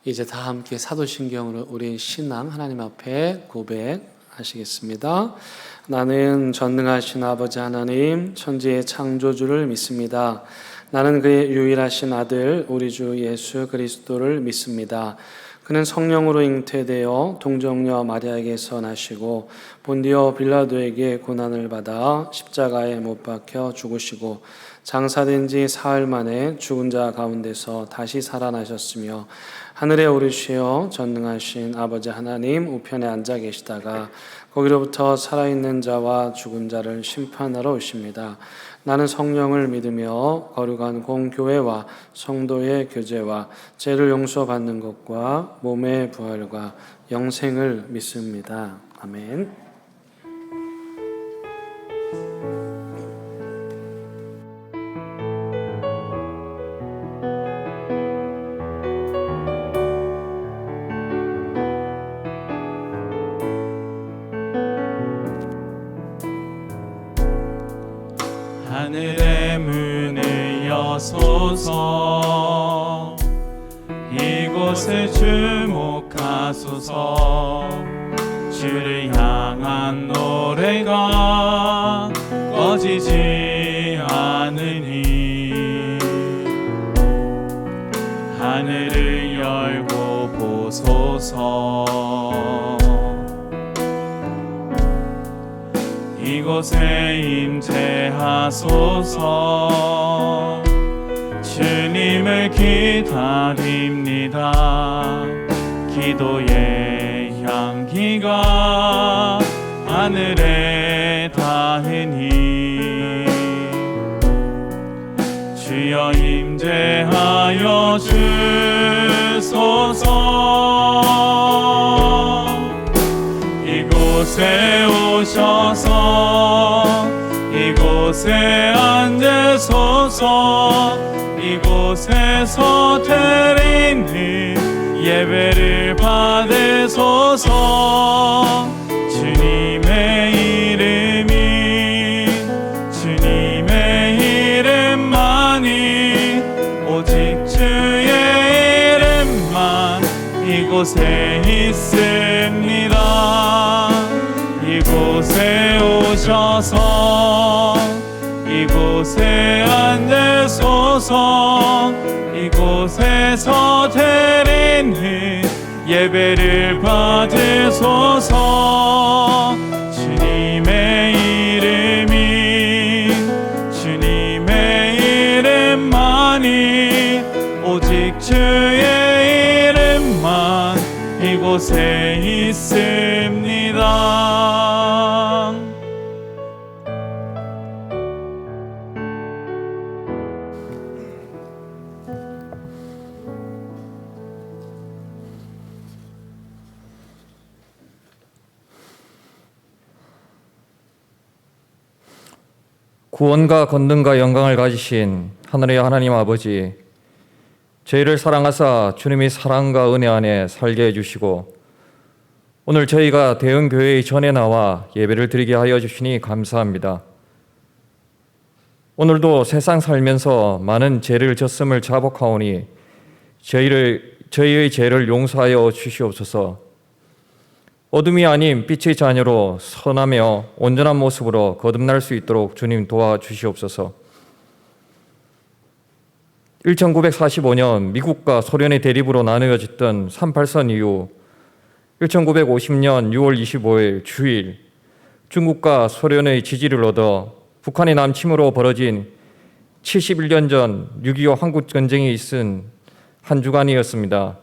이제 다 함께 사도신경으로 우리 신앙 하나님 앞에 고백하시겠습니다. 나는 전능하신 아버지 하나님, 천지의 창조주를 믿습니다. 나는 그의 유일하신 아들 우리 주 예수 그리스도를 믿습니다. 그는 성령으로 잉태되어 동정녀 마리아에게서 나시고 본디오 빌라도에게 고난을 받아 십자가에 못 박혀 죽으시고 장사된 지 사흘 만에 죽은 자 가운데서 다시 살아나셨으며 하늘에 오르시어 전능하신 아버지 하나님 우편에 앉아 계시다가 거기로부터 살아있는 자와 죽은 자를 심판하러 오십니다. 나는 성령을 믿으며 거룩한 공교회와 성도의 교제와 죄를 용서받는 것과 몸의 부활과 영생을 믿습니다. 아멘. 하늘의 문을 여소서, 이곳을 주목하소서. 주를 향한 노래가 꺼지지 않으니 하늘을 열고 보소서. 이곳에 임재하소서. 주님을 기다립니다. 기도의 향기가 하늘에 닿으니 주여 임재하여 주소서. 이곳에 오셔서 이곳에 앉으소서. 이곳에서 드리는 예배를 받으소서. 주님의 주님의 이름만이, 오직 주의 이름만 이곳에 있습니다. 이곳에 오셔서 이곳에 앉으소서. 이곳에서 드리는 예배를 받으소서. 주님의 이름만이, 오직 주의 이름만 이곳에 있습니다. 구원과 권능과 영광을 가지신 하늘의 하나님 아버지, 저희를 사랑하사 주님의 사랑과 은혜 안에 살게 해주시고 오늘 저희가 대형교회의 전에 나와 예배를 드리게 하여 주시니 감사합니다. 오늘도 세상 살면서 많은 죄를 졌음을 자복하오니 저희의 죄를 용서하여 주시옵소서. 어둠이 아닌 빛의 자녀로 선하며 온전한 모습으로 거듭날 수 있도록 주님 도와주시옵소서. 1945년 미국과 소련의 대립으로 나누어졌던 38선 이후 1950년 6월 25일 주일, 중국과 소련의 지지를 얻어 북한의 남침으로 벌어진 71년 전 6.25 한국전쟁이 있은 한 주간이었습니다.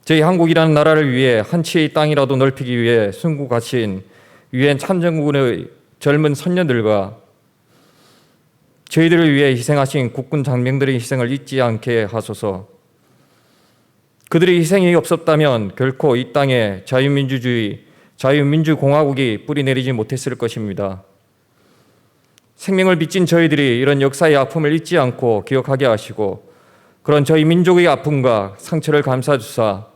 저희 한국이라는 나라를 위해 한 치의 땅이라도 넓히기 위해 순국하신 유엔 참전군의 젊은 선녀들과 저희들을 위해 희생하신 국군 장병들의 희생을 잊지 않게 하소서. 그들의 희생이 없었다면 결코 이 땅에 자유민주주의, 자유민주공화국이 뿌리내리지 못했을 것입니다. 생명을 빚진 저희들이 이런 역사의 아픔을 잊지 않고 기억하게 하시고 그런 저희 민족의 아픔과 상처를 감싸주사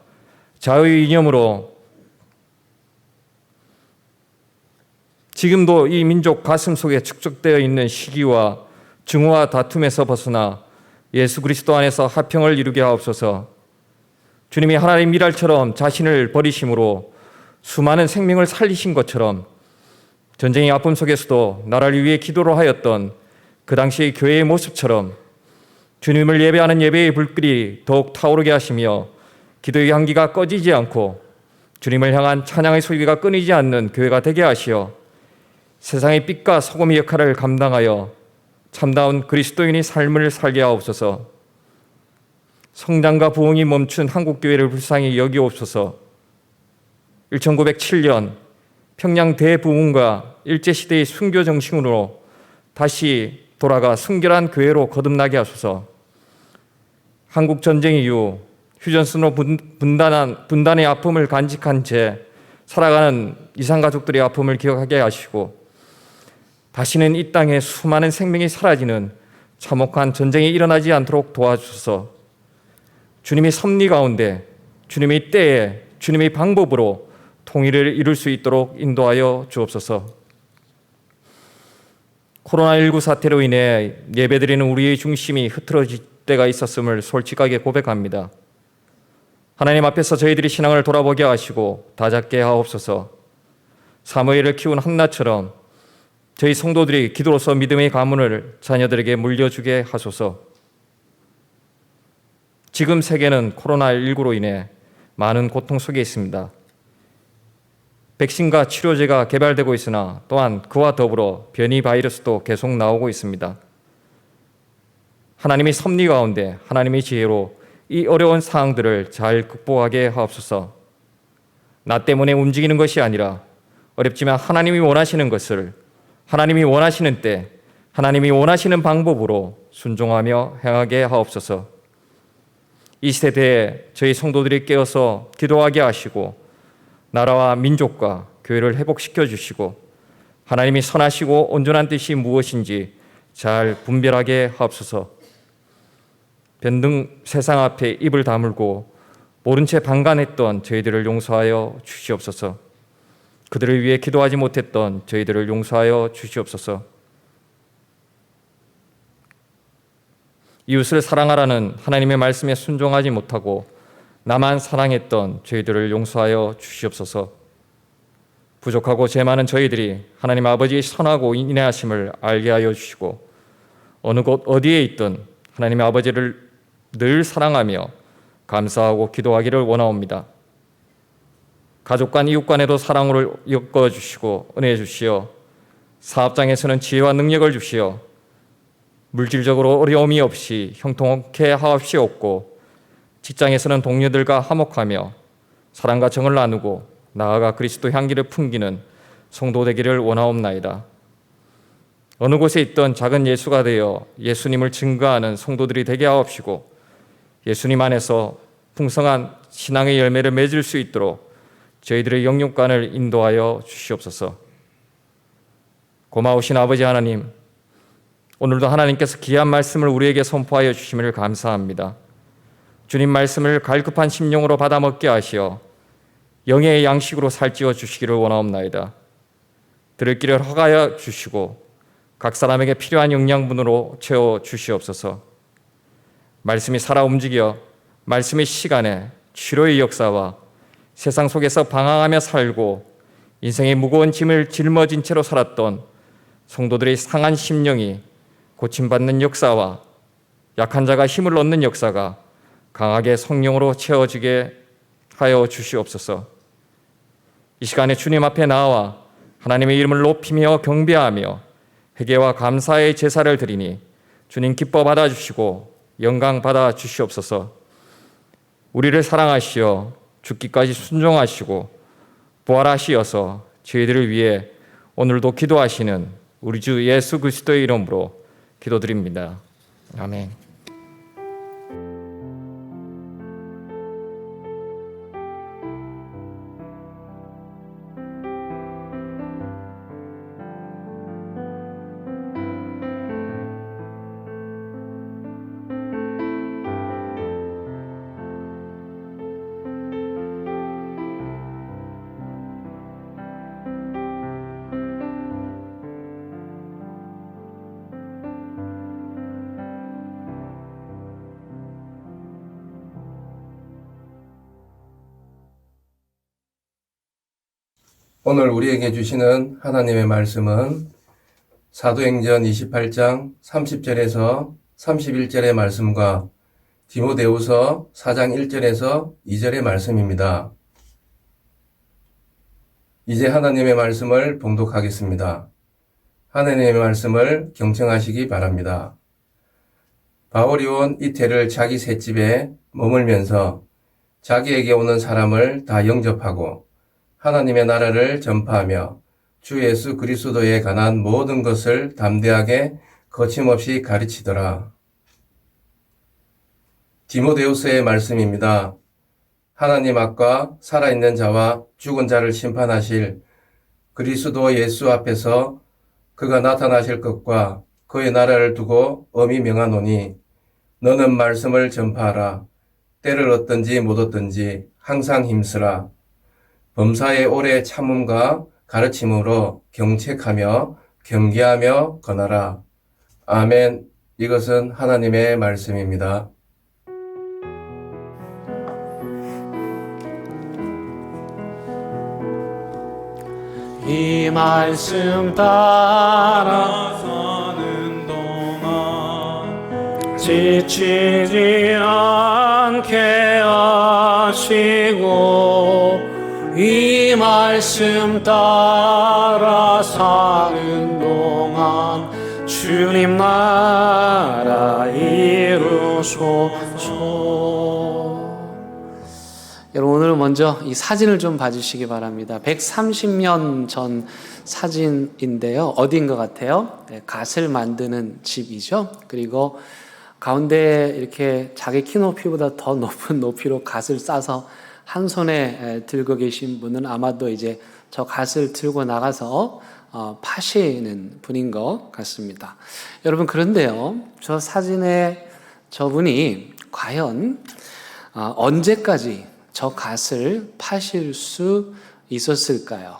자유의 이념으로 지금도 이 민족 가슴 속에 축적되어 있는 시기와 증오와 다툼에서 벗어나 예수 그리스도 안에서 화평을 이루게 하옵소서. 주님이 하나님 미랄처럼 자신을 버리심으로 수많은 생명을 살리신 것처럼 전쟁의 아픔 속에서도 나라를 위해 기도를 하였던 그 당시의 교회의 모습처럼 주님을 예배하는 예배의 불길이 더욱 타오르게 하시며 기도의 향기가 꺼지지 않고 주님을 향한 찬양의 소리가 끊이지 않는 교회가 되게 하시어 세상의 빛과 소금의 역할을 감당하여 참다운 그리스도인의 삶을 살게 하옵소서. 성장과 부흥이 멈춘 한국교회를 불쌍히 여기옵소서. 1907년 평양 대부흥과 일제시대의 순교 정신으로 다시 돌아가 순결한 교회로 거듭나게 하소서. 한국 전쟁 이후 휴전선으로 분단의 아픔을 간직한 채 살아가는 이산가족들의 아픔을 기억하게 하시고 다시는 이 땅에 수많은 생명이 사라지는 참혹한 전쟁이 일어나지 않도록 도와주소서. 주님의 섭리 가운데 주님의 때에 주님의 방법으로 통일을 이룰 수 있도록 인도하여 주옵소서. 코로나19 사태로 인해 예배드리는 우리의 중심이 흐트러질 때가 있었음을 솔직하게 고백합니다. 하나님 앞에서 저희들이 신앙을 돌아보게 하시고 다잡게 하옵소서. 사무엘을 키운 한나처럼 저희 성도들이 기도로서 믿음의 가문을 자녀들에게 물려주게 하소서. 지금 세계는 코로나19로 인해 많은 고통 속에 있습니다. 백신과 치료제가 개발되고 있으나 또한 그와 더불어 변이 바이러스도 계속 나오고 있습니다. 하나님의 섭리 가운데 하나님의 지혜로 이 어려운 상황들을 잘 극복하게 하옵소서. 나 때문에 움직이는 것이 아니라 어렵지만 하나님이 원하시는 것을 하나님이 원하시는 때 하나님이 원하시는 방법으로 순종하며 행하게 하옵소서. 이 세대에 저희 성도들이 깨어서 기도하게 하시고 나라와 민족과 교회를 회복시켜 주시고 하나님이 선하시고 온전한 뜻이 무엇인지 잘 분별하게 하옵소서. 변등 세상 앞에 입을 다물고 모른 채 방관했던 저희들을 용서하여 주시옵소서. 그들을 위해 기도하지 못했던 저희들을 용서하여 주시옵소서. 이웃을 사랑하라는 하나님의 말씀에 순종하지 못하고 나만 사랑했던 저희들을 용서하여 주시옵소서. 부족하고 죄 많은 저희들이 하나님 아버지의 선하고 인내하심을 알게 하여 주시고 어느 곳 어디에 있든 하나님의 아버지를 늘 사랑하며 감사하고 기도하기를 원하옵니다. 가족 간 이웃 간에도 사랑으로 엮어 주시고 은혜 주시어 사업장에서는 지혜와 능력을 주시어 물질적으로 어려움이 없이 형통케 하옵시옵고 직장에서는 동료들과 화목하며 사랑과 정을 나누고 나아가 그리스도 향기를 풍기는 성도 되기를 원하옵나이다. 어느 곳에 있던 작은 예수가 되어 예수님을 증거하는 성도들이 되게 하옵시고 예수님 안에서 풍성한 신앙의 열매를 맺을 수 있도록 저희들의 영육간을 인도하여 주시옵소서. 고마우신 아버지 하나님, 오늘도 하나님께서 귀한 말씀을 우리에게 선포하여 주심을 감사합니다. 주님 말씀을 갈급한 심령으로 받아 먹게 하시어 영의 양식으로 살찌워 주시기를 원하옵나이다. 들을 길을 허가하여 주시고 각 사람에게 필요한 영양분으로 채워 주시옵소서. 말씀이 살아 움직여 말씀의 시간에 치료의 역사와 세상 속에서 방황하며 살고 인생의 무거운 짐을 짊어진 채로 살았던 성도들의 상한 심령이 고침받는 역사와 약한 자가 힘을 얻는 역사가 강하게 성령으로 채워지게 하여 주시옵소서. 이 시간에 주님 앞에 나와 하나님의 이름을 높이며 경배하며 회개와 감사의 제사를 드리니 주님 기뻐 받아주시고 영광 받아주시옵소서. 우리를 사랑하시어 죽기까지 순종하시고 부활하시어서 저희들을 위해 오늘도 기도하시는 우리 주 예수 그리스도의 이름으로 기도드립니다. 아멘. 오늘 우리에게 주시는 하나님의 말씀은 사도행전 28장 30절에서 31절의 말씀과 디모데후서 4장 1절에서 2절의 말씀입니다. 이제 하나님의 말씀을 봉독하겠습니다. 하나님의 말씀을 경청하시기 바랍니다. 바울이 온 이태를 자기 셋집에 머물면서 자기에게 오는 사람을 다 영접하고 하나님의 나라를 전파하며 주 예수 그리스도에 관한 모든 것을 담대하게 거침없이 가르치더라. 디모데후서의 말씀입니다. 하나님 앞과 살아있는 자와 죽은 자를 심판하실 그리스도 예수 앞에서 그가 나타나실 것과 그의 나라를 두고 엄히 명하노니 너는 말씀을 전파하라. 때를 얻든지 못 얻든지 항상 힘쓰라. 범사의 오래 참음과 가르침으로 경책하며 경계하며 권하라. 아멘. 이것은 하나님의 말씀입니다. 이 말씀 따라 사는 동안 지치지 않게 하시고 이 말씀 따라 사는 동안 주님 나라 이루소서. 여러분, 오늘 먼저 이 사진을 좀 봐주시기 바랍니다. 130년 전 사진인데요. 어디인 것 같아요? 네, 갓을 만드는 집이죠. 그리고 가운데 이렇게 자기 키 높이보다 더 높은 높이로 갓을 싸서 한 손에 들고 계신 분은 아마도 이제 저 갓을 들고 나가서 파시는 분인 것 같습니다. 여러분, 그런데요, 저 사진에 저분이 과연 언제까지 저 갓을 파실 수 있었을까요?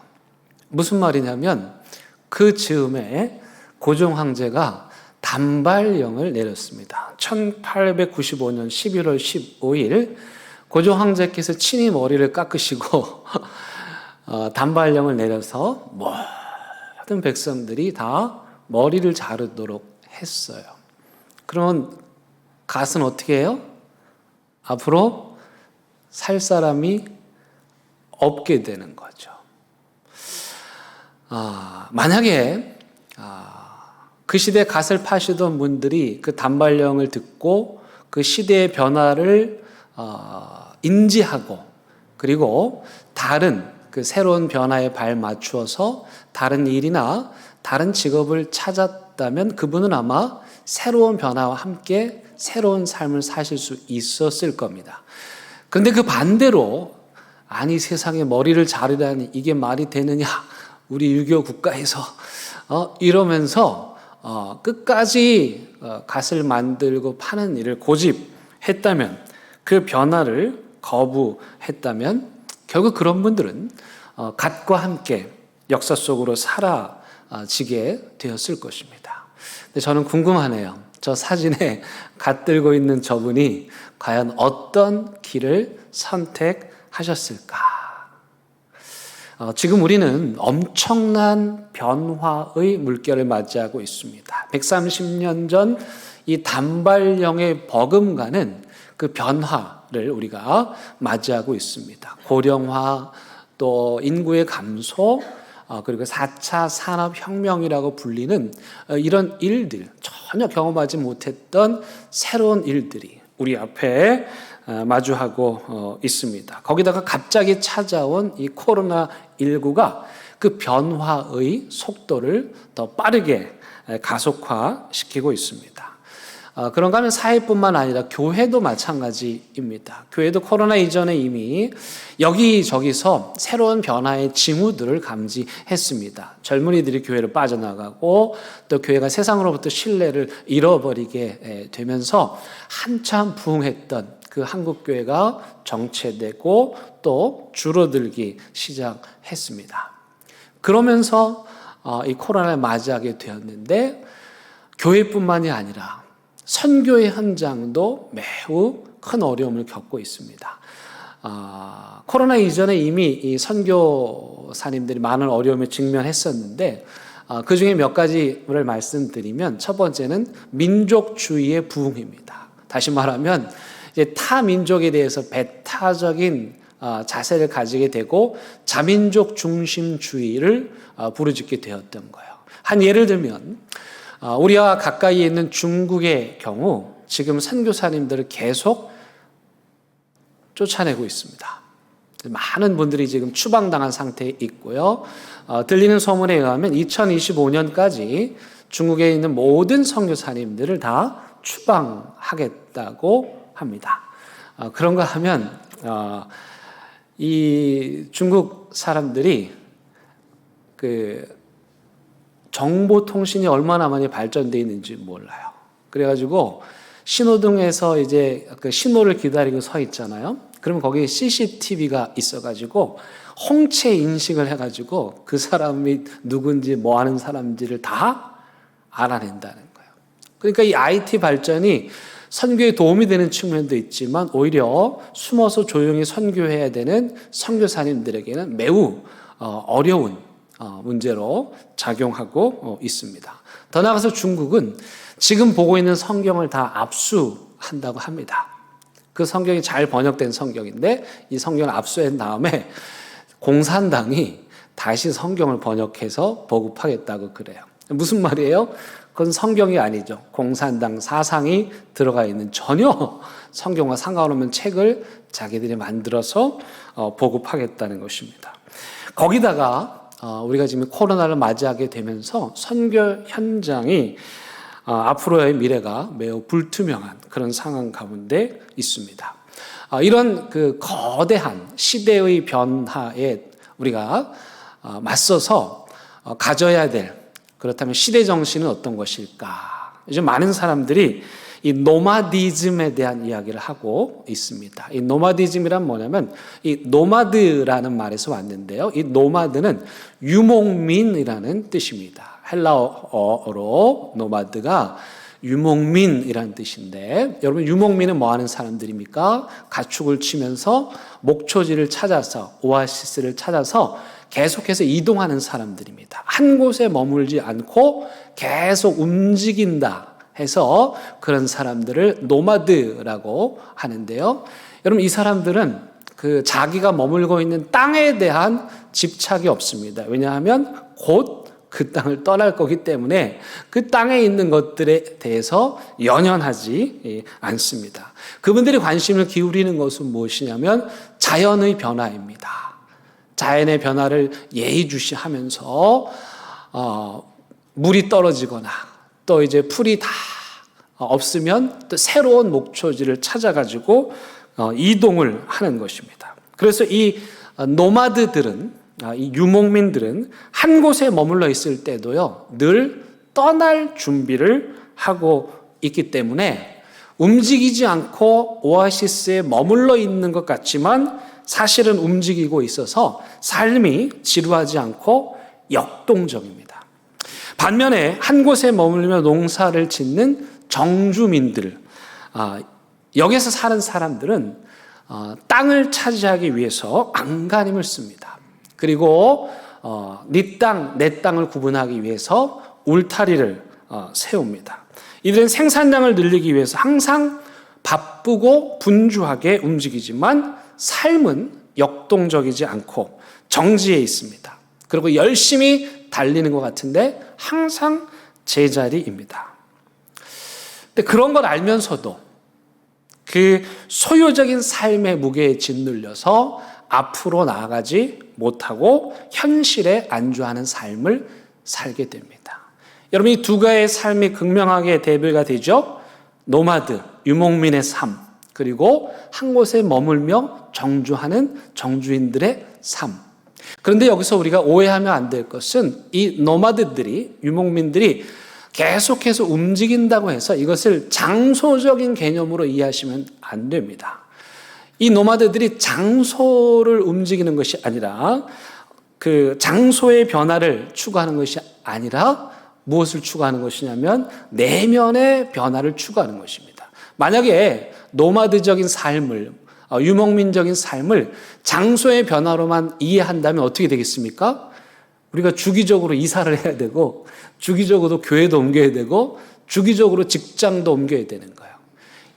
무슨 말이냐면 그 즈음에 고종 황제가 단발령을 내렸습니다. 1895년 11월 15일 고종 황제께서 친히 머리를 깎으시고 단발령을 내려서 모든 백성들이 다 머리를 자르도록 했어요. 그러면 갓은 어떻게 해요? 앞으로 살 사람이 없게 되는 거죠. 만약에 그 시대 갓을 파시던 분들이 그 단발령을 듣고 그 시대의 변화를 인지하고 그리고 다른 그 새로운 변화에 발맞추어서 다른 일이나 다른 직업을 찾았다면 그분은 아마 새로운 변화와 함께 새로운 삶을 사실 수 있었을 겁니다. 그런데 그 반대로 아니 세상에 머리를 자르다니 이게 말이 되느냐 우리 유교 국가에서 이러면서 끝까지 갓을 만들고 파는 일을 고집했다면 그 변화를 거부했다면 결국 그런 분들은 갓과 함께 역사 속으로 사라지게 되었을 것입니다. 근데 저는 궁금하네요. 저 사진에 갓 들고 있는 저분이 과연 어떤 길을 선택하셨을까? 지금 우리는 엄청난 변화의 물결을 맞이하고 있습니다. 130년 전 이 단발령의 버금가는 그 변화를 우리가 맞이하고 있습니다. 고령화, 또 인구의 감소, 그리고 4차 산업혁명이라고 불리는 이런 일들, 전혀 경험하지 못했던 새로운 일들이 우리 앞에 마주하고 있습니다. 거기다가 갑자기 찾아온 이 코로나19가 그 변화의 속도를 더 빠르게 가속화시키고 있습니다. 그런가 하면 사회뿐만 아니라 교회도 마찬가지입니다. 교회도 코로나 이전에 이미 여기저기서 새로운 변화의 징후들을 감지했습니다. 젊은이들이 교회를 빠져나가고 또 교회가 세상으로부터 신뢰를 잃어버리게 되면서 한참 부흥했던 그 한국교회가 정체되고 또 줄어들기 시작했습니다. 그러면서 이 코로나를 맞이하게 되었는데 교회뿐만이 아니라 선교의 현장도 매우 큰 어려움을 겪고 있습니다. 코로나 이전에 이미 이 선교 선교사님들이 많은 어려움에 직면했었는데 그 중에 몇 가지를 말씀드리면 첫 번째는 민족주의의 부흥입니다. 다시 말하면 이제 타 민족에 대해서 배타적인 자세를 가지게 되고 자민족 중심주의를 부르짖게 되었던 거예요. 한 예를 들면 우리와 가까이에 있는 중국의 경우 지금 선교사님들을 계속 쫓아내고 있습니다. 많은 분들이 지금 추방당한 상태에 있고요. 들리는 소문에 의하면 2025년까지 중국에 있는 모든 선교사님들을 다 추방하겠다고 합니다. 그런가 하면 이 중국 사람들이 그 정보통신이 얼마나 많이 발전되어 있는지 몰라요. 그래가지고 신호등에서 이제 그 신호를 기다리고 서 있잖아요. 그러면 거기에 CCTV가 있어가지고 홍채 인식을 해가지고 그 사람이 누군지 뭐 하는 사람인지를 다 알아낸다는 거예요. 그러니까 이 IT 발전이 선교에 도움이 되는 측면도 있지만 오히려 숨어서 조용히 선교해야 되는 선교사님들에게는 매우 어려운 문제로 작용하고 있습니다. 더 나아가서 중국은 지금 보고 있는 성경을 다 압수한다고 합니다. 그 성경이 잘 번역된 성경인데 이 성경을 압수한 다음에 공산당이 다시 성경을 번역해서 보급하겠다고 그래요. 무슨 말이에요? 그건 성경이 아니죠. 공산당 사상이 들어가 있는 전혀 성경과 상관없는 책을 자기들이 만들어서 보급하겠다는 것입니다. 거기다가 우리가 지금 코로나를 맞이하게 되면서 선교 현장이 앞으로의 미래가 매우 불투명한 그런 상황 가운데 있습니다. 이런 그 거대한 시대의 변화에 우리가 맞서서 가져야 될, 그렇다면 시대 정신은 어떤 것일까? 요즘 많은 사람들이 이 노마디즘에 대한 이야기를 하고 있습니다. 이 노마디즘이란 뭐냐면 이 노마드라는 말에서 왔는데요. 이 노마드는 유목민이라는 뜻입니다. 헬라어로 노마드가 유목민이라는 뜻인데, 여러분 유목민은 뭐 하는 사람들입니까? 가축을 치면서 목초지를 찾아서 오아시스를 찾아서 계속해서 이동하는 사람들입니다. 한 곳에 머물지 않고 계속 움직인다 해서 그런 사람들을 노마드라고 하는데요. 여러분 이 사람들은 그 자기가 머물고 있는 땅에 대한 집착이 없습니다. 왜냐하면 곧 그 땅을 떠날 거기 때문에 그 땅에 있는 것들에 대해서 연연하지 않습니다. 그분들이 관심을 기울이는 것은 무엇이냐면 자연의 변화입니다. 자연의 변화를 예의주시하면서 물이 떨어지거나 또 이제 풀이 다 없으면 또 새로운 목초지를 찾아가지고 이동을 하는 것입니다. 그래서 이 노마드들은, 이 유목민들은 한 곳에 머물러 있을 때도요, 늘 떠날 준비를 하고 있기 때문에 움직이지 않고 오아시스에 머물러 있는 것 같지만 사실은 움직이고 있어서 삶이 지루하지 않고 역동적입니다. 반면에 한 곳에 머물며 농사를 짓는 정주민들, 여기서 사는 사람들은 땅을 차지하기 위해서 안간힘을 씁니다. 그리고 네 땅, 내 땅을 구분하기 위해서 울타리를 세웁니다. 이들은 생산량을 늘리기 위해서 항상 바쁘고 분주하게 움직이지만 삶은 역동적이지 않고 정지해 있습니다. 그리고 열심히 달리는 것 같은데 항상 제자리입니다. 근데 그런 걸 알면서도 그 소유적인 삶의 무게에 짓눌려서 앞으로 나아가지 못하고 현실에 안주하는 삶을 살게 됩니다. 여러분 이 두 가지의 삶이 극명하게 대비가 되죠. 노마드, 유목민의 삶, 그리고 한 곳에 머물며 정주하는 정주인들의 삶. 그런데 여기서 우리가 오해하면 안 될 것은 이 노마드들이, 유목민들이 계속해서 움직인다고 해서 이것을 장소적인 개념으로 이해하시면 안 됩니다. 이 노마드들이 장소를 움직이는 것이 아니라 그 장소의 변화를 추구하는 것이 아니라 무엇을 추구하는 것이냐면 내면의 변화를 추구하는 것입니다. 만약에 노마드적인 삶을 유목민적인 삶을 장소의 변화로만 이해한다면 어떻게 되겠습니까? 우리가 주기적으로 이사를 해야 되고 주기적으로 교회도 옮겨야 되고 주기적으로 직장도 옮겨야 되는 거예요.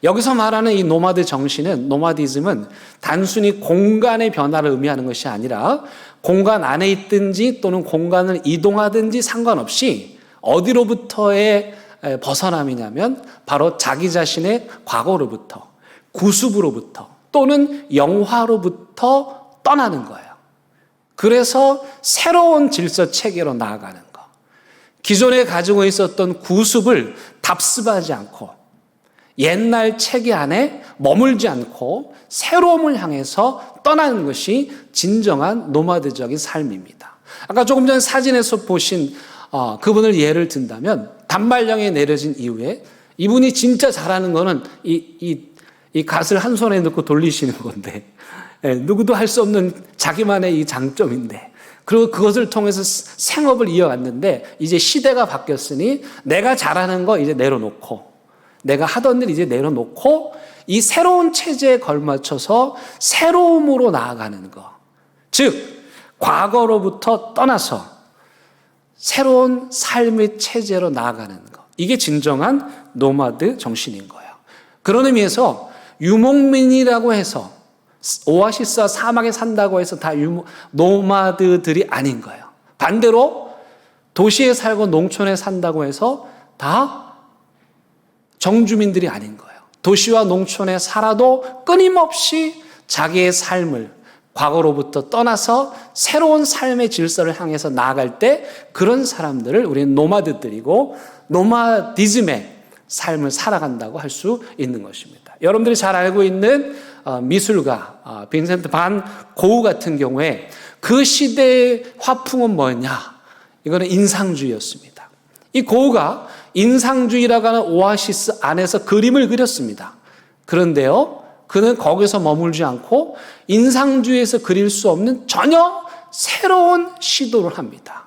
여기서 말하는 이 노마드 정신은, 노마디즘은 단순히 공간의 변화를 의미하는 것이 아니라 공간 안에 있든지 또는 공간을 이동하든지 상관없이 어디로부터의 벗어남이냐면 바로 자기 자신의 과거로부터, 구습으로부터 또는 영화로부터 떠나는 거예요. 그래서 새로운 질서 체계로 나아가는 거. 기존에 가지고 있었던 구습을 답습하지 않고 옛날 체계 안에 머물지 않고 새로움을 향해서 떠나는 것이 진정한 노마드적인 삶입니다. 아까 조금 전 사진에서 보신 그분을 예를 든다면 단발령에 내려진 이후에 이분이 진짜 잘하는 거는 이 갓을 한 손에 넣고 돌리시는 건데, 누구도 할 수 없는 자기만의 이 장점인데, 그리고 그것을 통해서 생업을 이어갔는데 이제 시대가 바뀌었으니 내가 잘하는 거 이제 내려놓고 내가 하던 일 이제 내려놓고 이 새로운 체제에 걸맞춰서 새로움으로 나아가는 것. 즉 과거로부터 떠나서 새로운 삶의 체제로 나아가는 것. 이게 진정한 노마드 정신인 거예요. 그런 의미에서 유목민이라고 해서 오아시스와 사막에 산다고 해서 다 노마드들이 아닌 거예요. 반대로 도시에 살고 농촌에 산다고 해서 다 정주민들이 아닌 거예요. 도시와 농촌에 살아도 끊임없이 자기의 삶을 과거로부터 떠나서 새로운 삶의 질서를 향해서 나아갈 때 그런 사람들을 우리는 노마드들이고 노마디즘의 삶을 살아간다고 할 수 있는 것입니다. 여러분들이 잘 알고 있는 미술가 빈센트 반 고흐 같은 경우에 그 시대의 화풍은 뭐였냐? 이거는 인상주의였습니다. 이 고흐가 인상주의라고 하는 오아시스 안에서 그림을 그렸습니다. 그런데요, 그는 거기서 머물지 않고 인상주의에서 그릴 수 없는 전혀 새로운 시도를 합니다.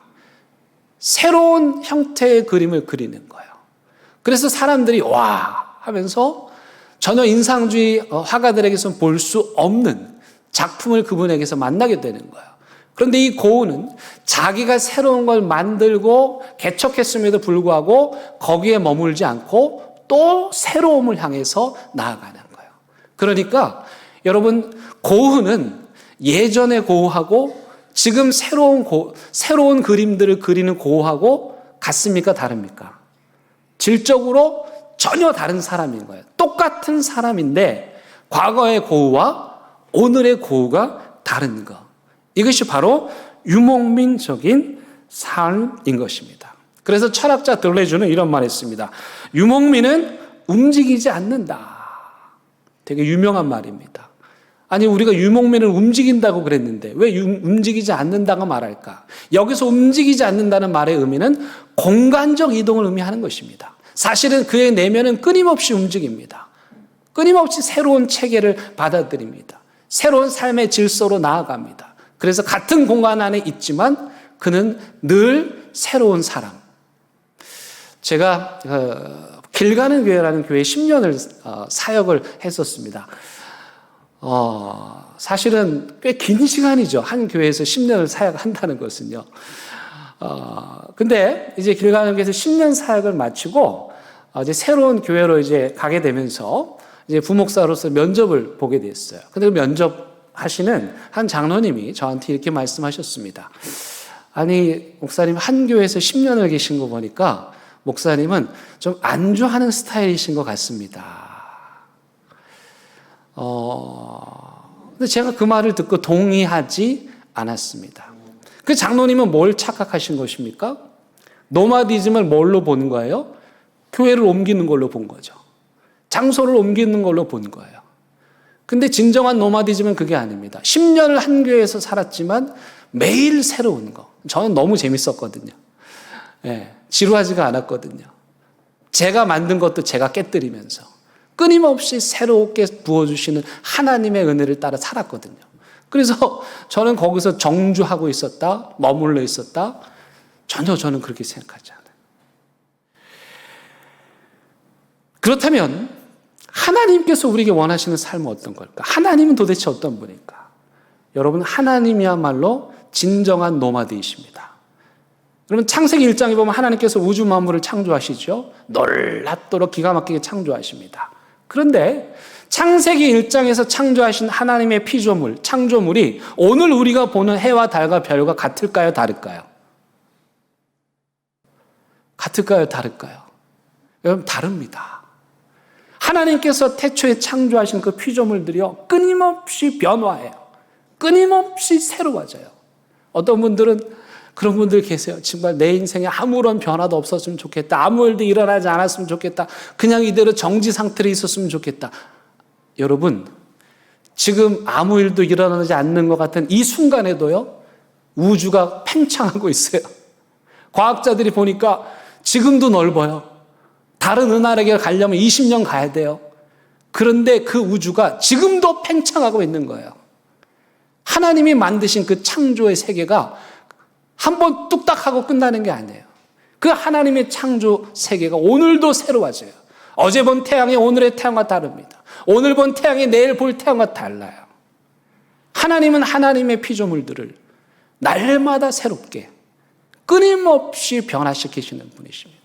새로운 형태의 그림을 그리는 거예요. 그래서 사람들이 와 하면서 전혀 인상주의 화가들에게서 볼 수 없는 작품을 그분에게서 만나게 되는 거예요. 그런데 이 고흐는 자기가 새로운 걸 만들고 개척했음에도 불구하고 거기에 머물지 않고 또 새로움을 향해서 나아가는 거예요. 그러니까 여러분, 고흐는 예전의 고흐하고 지금 새로운 그림들을 그리는 고흐하고 같습니까? 다릅니까? 질적으로 전혀 다른 사람인 거예요. 똑같은 사람인데 과거의 고흐와 오늘의 고흐가 다른 것. 이것이 바로 유목민적인 삶인 것입니다. 그래서 철학자 들레주는 이런 말을 했습니다. 유목민은 움직이지 않는다. 되게 유명한 말입니다. 아니, 우리가 유목민을 움직인다고 그랬는데 왜 움직이지 않는다고 말할까? 여기서 움직이지 않는다는 말의 의미는 공간적 이동을 의미하는 것입니다. 사실은 그의 내면은 끊임없이 움직입니다. 끊임없이 새로운 체계를 받아들입니다. 새로운 삶의 질서로 나아갑니다. 그래서 같은 공간 안에 있지만 그는 늘 새로운 사람. 제가 길 가는 교회라는 교회에 10년을 사역을 했었습니다. 사실은 꽤 긴 시간이죠. 한 교회에서 10년을 사역한다는 것은요. 근데 이제 길 가는 교회에서 10년 사역을 마치고 이제 새로운 교회로 이제 가게 되면서 이제 부목사로서 면접을 보게 됐어요. 근데 그 면접하시는 한 장로님이 저한테 이렇게 말씀하셨습니다. 아니, 목사님 한 교회에서 10년을 계신 거 보니까 목사님은 좀 안주하는 스타일이신 것 같습니다. 근데 제가 그 말을 듣고 동의하지 않았습니다. 그 장로님은 뭘 착각하신 것입니까? 노마디즘을 뭘로 보는 거예요? 교회를 옮기는 걸로 본 거죠. 장소를 옮기는 걸로 본 거예요. 근데 진정한 노마디즘은 그게 아닙니다. 10년을 한 교회에서 살았지만 매일 새로운 거. 저는 너무 재밌었거든요. 지루하지가 않았거든요. 제가 만든 것도 제가 깨뜨리면서 끊임없이 새롭게 부어주시는 하나님의 은혜를 따라 살았거든요. 그래서 저는 거기서 정주하고 있었다, 머물러 있었다. 전혀 저는 그렇게 생각하지 않아요. 그렇다면 하나님께서 우리에게 원하시는 삶은 어떤 걸까? 하나님은 도대체 어떤 분일까? 여러분, 하나님이야말로 진정한 노마드이십니다. 여러분, 창세기 1장에 보면 하나님께서 우주 만물을 창조하시죠. 놀랍도록 기가 막히게 창조하십니다. 그런데 창세기 1장에서 창조하신 하나님의 피조물, 창조물이 오늘 우리가 보는 해와 달과 별과 같을까요? 다를까요? 같을까요? 다를까요? 여러분, 다릅니다. 하나님께서 태초에 창조하신 그 피조물들이요, 끊임없이 변화해요. 끊임없이 새로워져요. 어떤 분들은 그런 분들 계세요. 정말 내 인생에 아무런 변화도 없었으면 좋겠다. 아무 일도 일어나지 않았으면 좋겠다. 그냥 이대로 정지 상태로 있었으면 좋겠다. 여러분, 지금 아무 일도 일어나지 않는 것 같은 이 순간에도요, 우주가 팽창하고 있어요. 과학자들이 보니까 지금도 넓어요. 다른 은하계를 가려면 20년 가야 돼요. 그런데 그 우주가 지금도 팽창하고 있는 거예요. 하나님이 만드신 그 창조의 세계가 한번 뚝딱 하고 끝나는 게 아니에요. 그 하나님의 창조 세계가 오늘도 새로워져요. 어제 본 태양이 오늘의 태양과 다릅니다. 오늘 본 태양이 내일 볼 태양과 달라요. 하나님은 하나님의 피조물들을 날마다 새롭게 끊임없이 변화시키시는 분이십니다.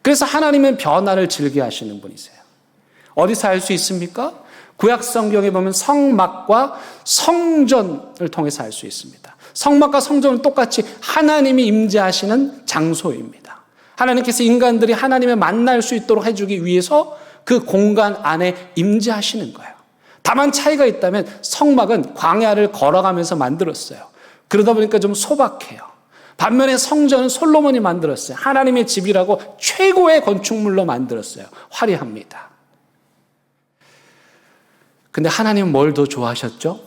그래서 하나님은 변화를 즐겨하시는 분이세요. 어디서 알 수 있습니까? 구약 성경에 보면 성막과 성전을 통해서 알 수 있습니다. 성막과 성전은 똑같이 하나님이 임재하시는 장소입니다. 하나님께서 인간들이 하나님을 만날 수 있도록 해주기 위해서 그 공간 안에 임재하시는 거예요. 다만 차이가 있다면 성막은 광야를 걸어가면서 만들었어요. 그러다 보니까 좀 소박해요. 반면에 성전은 솔로몬이 만들었어요. 하나님의 집이라고 최고의 건축물로 만들었어요. 화려합니다. 근데 하나님은 뭘 더 좋아하셨죠?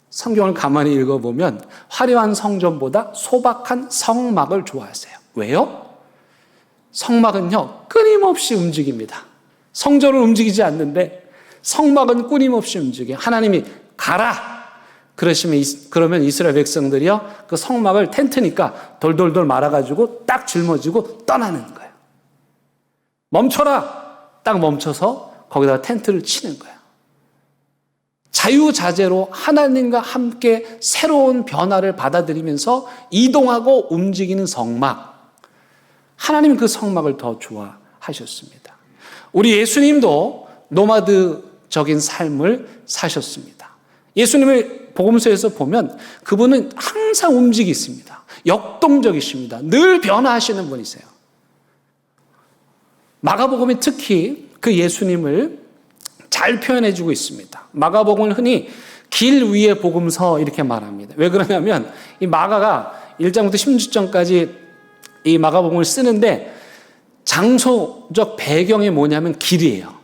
성경을 가만히 읽어보면 화려한 성전보다 소박한 성막을 좋아하세요. 왜요? 성막은요, 끊임없이 움직입니다. 성전은 움직이지 않는데 성막은 끊임없이 움직여요. 하나님이 가라! 그러면 이스라엘 백성들이요, 그 성막을 텐트니까 돌돌돌 말아가지고 딱 짊어지고 떠나는 거예요. 멈춰라! 딱 멈춰서 거기다가 텐트를 치는 거예요. 자유자재로 하나님과 함께 새로운 변화를 받아들이면서 이동하고 움직이는 성막. 하나님은 그 성막을 더 좋아하셨습니다. 우리 예수님도 노마드적인 삶을 사셨습니다. 예수님을 복음서에서 보면 그분은 항상 움직이십니다. 역동적이십니다. 늘 변화하시는 분이세요. 마가복음이 특히 그 예수님을 잘 표현해주고 있습니다. 마가복음을 흔히 길 위의 복음서 이렇게 말합니다. 왜 그러냐면 이 마가가 1장부터 16장까지 이 마가복음을 쓰는데 장소적 배경이 뭐냐면 길이에요.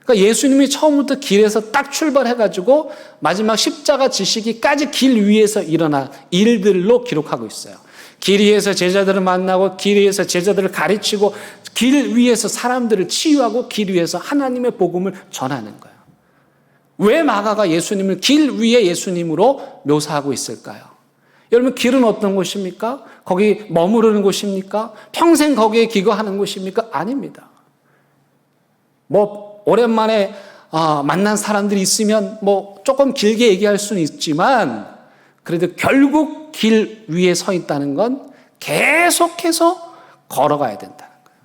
그러니까 예수님이 처음부터 길에서 딱 출발해가지고 마지막 십자가 지시기까지 길 위에서 일어난 일들로 기록하고 있어요. 길 위에서 제자들을 만나고 길 위에서 제자들을 가르치고 길 위에서 사람들을 치유하고 길 위에서 하나님의 복음을 전하는 거예요. 왜 마가가 예수님을 길 위에 예수님으로 묘사하고 있을까요? 여러분, 길은 어떤 곳입니까? 거기 머무르는 곳입니까? 평생 거기에 기거하는 곳입니까? 아닙니다. 오랜만에 만난 사람들이 있으면 조금 길게 얘기할 수는 있지만 그래도 결국 길 위에 서 있다는 건 계속해서 걸어가야 된다는 거예요.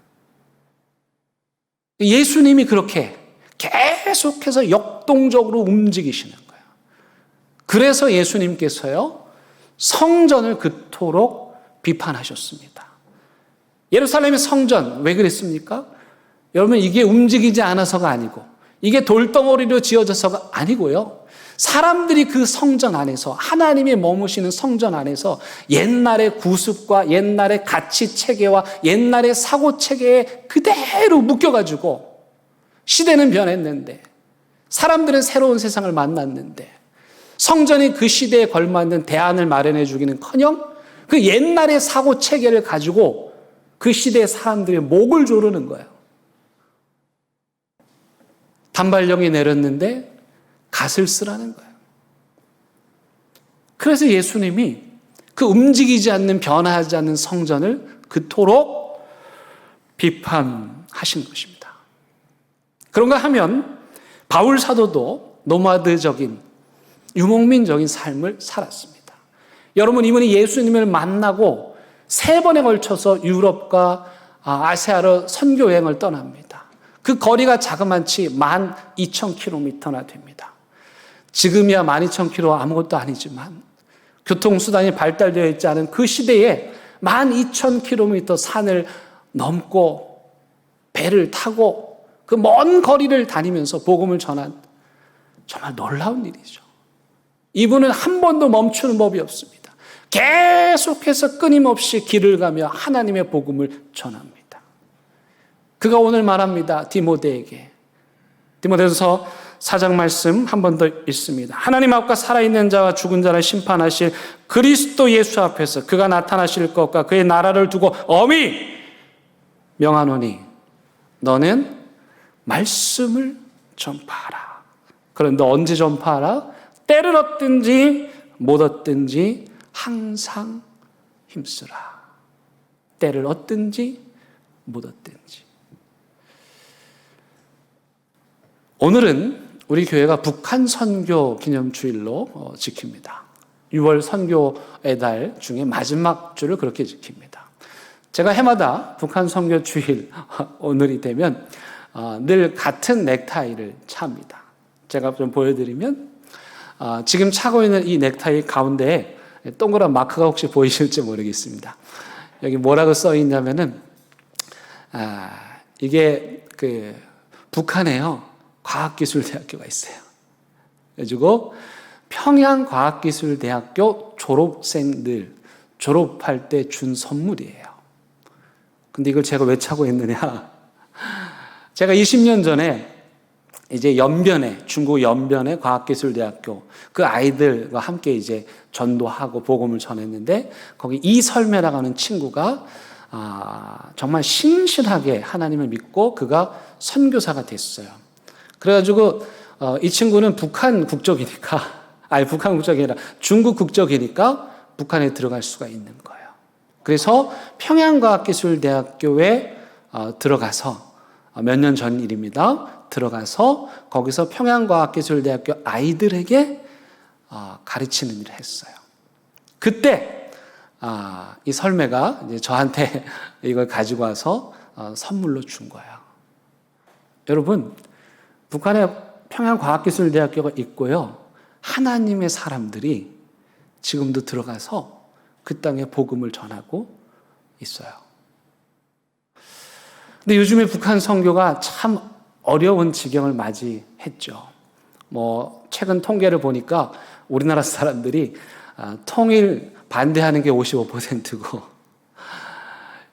예수님이 그렇게 계속해서 역동적으로 움직이시는 거예요. 그래서 예수님께서요, 성전을 그토록 비판하셨습니다. 예루살렘의 성전 왜 그랬습니까? 여러분, 이게 움직이지 않아서가 아니고 이게 돌덩어리로 지어져서가 아니고요. 사람들이 그 성전 안에서, 하나님이 머무시는 성전 안에서 옛날의 구습과 옛날의 가치 체계와 옛날의 사고 체계에 그대로 묶여가지고 시대는 변했는데 사람들은 새로운 세상을 만났는데 성전이 그 시대에 걸맞는 대안을 마련해 주기는커녕 그 옛날의 사고 체계를 가지고 그 시대의 사람들의 목을 조르는 거예요. 단발령이 내렸는데 갓을 쓰라는 거예요. 그래서 예수님이 그 움직이지 않는, 변화하지 않는 성전을 그토록 비판하신 것입니다. 그런가 하면 바울 사도도 노마드적인 유목민적인 삶을 살았습니다. 여러분, 이분이 예수님을 만나고 3번에 걸쳐서 유럽과 아시아로 선교 여행을 떠납니다. 그 거리가 자그마치 12,000km나 됩니다. 지금이야 12,000km 아무것도 아니지만 교통수단이 발달되어 있지 않은 그 시대에 12,000km 산을 넘고 배를 타고 그 먼 거리를 다니면서 복음을 전한 정말 놀라운 일이죠. 이분은 한 번도 멈추는 법이 없습니다. 계속해서 끊임없이 길을 가며 하나님의 복음을 전합니다. 그가 오늘 말합니다. 디모데에게. 디모데전서 4장 말씀 한 번 더 읽습니다. 하나님 앞과 살아있는 자와 죽은 자를 심판하실 그리스도 예수 앞에서 그가 나타나실 것과 그의 나라를 두고 엄히 명하노니 너는 말씀을 전파하라. 그런데 언제 전파하라? 때를 얻든지 못 얻든지 항상 힘쓰라. 때를 얻든지 못 얻든지. 오늘은 우리 교회가 북한 선교 기념주일로 지킵니다. 6월 선교의 달 중에 마지막 주를 그렇게 지킵니다. 제가 해마다 북한 선교 주일 오늘이 되면 늘 같은 넥타이를 찹니다. 제가 좀 보여드리면 지금 차고 있는 이 넥타이 가운데에 동그란 마크가 혹시 보이실지 모르겠습니다. 여기 뭐라고 써 있냐면은 이게 그 북한에요 과학기술대학교가 있어요. 그래가지고 평양과학기술대학교 졸업생들 졸업할 때 준 선물이에요. 근데 이걸 제가 왜 차고 있느냐? 제가 20년 전에 이제 연변에, 중국 연변의 과학기술대학교 그 아이들과 함께 이제 전도하고 복음을 전했는데 거기 이설매라고 하는 친구가 정말 신실하게 하나님을 믿고 그가 선교사가 됐어요. 그래가지고 이 친구는 북한 국적이니까, 북한 국적이 아니라 중국 국적이니까 북한에 들어갈 수가 있는 거예요. 그래서 평양과학기술대학교에 들어가서 몇 년 전 일입니다. 들어가서 거기서 평양과학기술대학교 아이들에게 가르치는 일을 했어요. 그때 이 설매가 이제 저한테 이걸 가지고 와서 선물로 준 거예요. 여러분, 북한에 평양과학기술대학교가 있고요. 하나님의 사람들이 지금도 들어가서 그 땅에 복음을 전하고 있어요. 근데 요즘에 북한 선교가 참 어려운 지경을 맞이했죠. 최근 통계를 보니까 우리나라 사람들이 통일 반대하는 게 55%고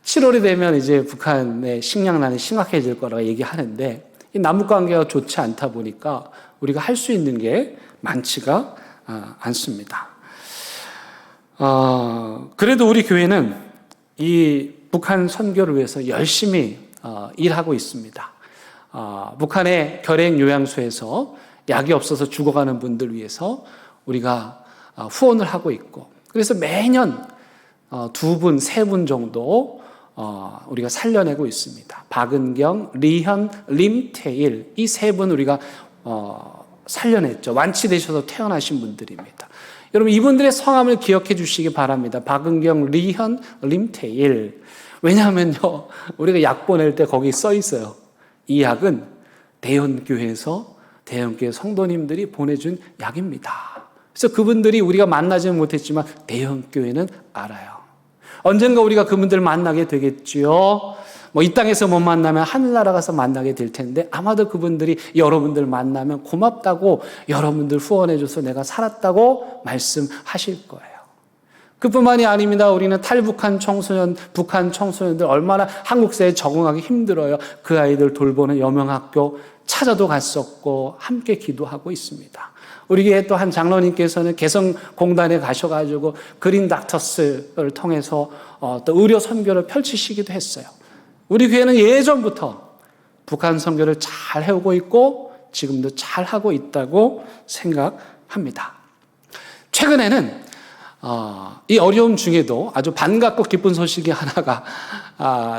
7월이 되면 이제 북한의 식량난이 심각해질 거라고 얘기하는데 이 남북 관계가 좋지 않다 보니까 우리가 할 수 있는 게 많지가 않습니다. 그래도 우리 교회는 이 북한 선교를 위해서 열심히 일하고 있습니다. 북한의 결핵 요양소에서 약이 없어서 죽어가는 분들 위해서 우리가 후원을 하고 있고, 그래서 매년 2분, 3분 정도 우리가 살려내고 있습니다. 박은경, 리현, 림태일 이 3분 우리가 살려냈죠. 완치되셔서 퇴원하신 분들입니다. 여러분, 이분들의 성함을 기억해 주시기 바랍니다. 박은경, 리현, 림태일. 왜냐하면요, 우리가 약 보낼 때 거기 써 있어요. 이 약은 대연교회에서 대연교회 성도님들이 보내준 약입니다. 그래서 그분들이 우리가 만나지는 못했지만 대연교회는 알아요. 언젠가 우리가 그분들 만나게 되겠지요. 이 땅에서 못 만나면 하늘나라 가서 만나게 될 텐데 아마도 그분들이 여러분들 만나면 고맙다고, 여러분들 후원해줘서 내가 살았다고 말씀하실 거예요. 그뿐만이 아닙니다. 우리는 탈북한 청소년, 북한 청소년들 얼마나 한국 사회에 적응하기 힘들어요. 그 아이들 돌보는 여명학교 찾아도 갔었고 함께 기도하고 있습니다. 우리 교회 또 한 장로님께서는 개성공단에 가셔가지고 그린 닥터스를 통해서 또 의료 선교를 펼치시기도 했어요. 우리 교회는 예전부터 북한 선교를 잘 해오고 있고 지금도 잘 하고 있다고 생각합니다. 최근에는 이 어려움 중에도 아주 반갑고 기쁜 소식이 하나가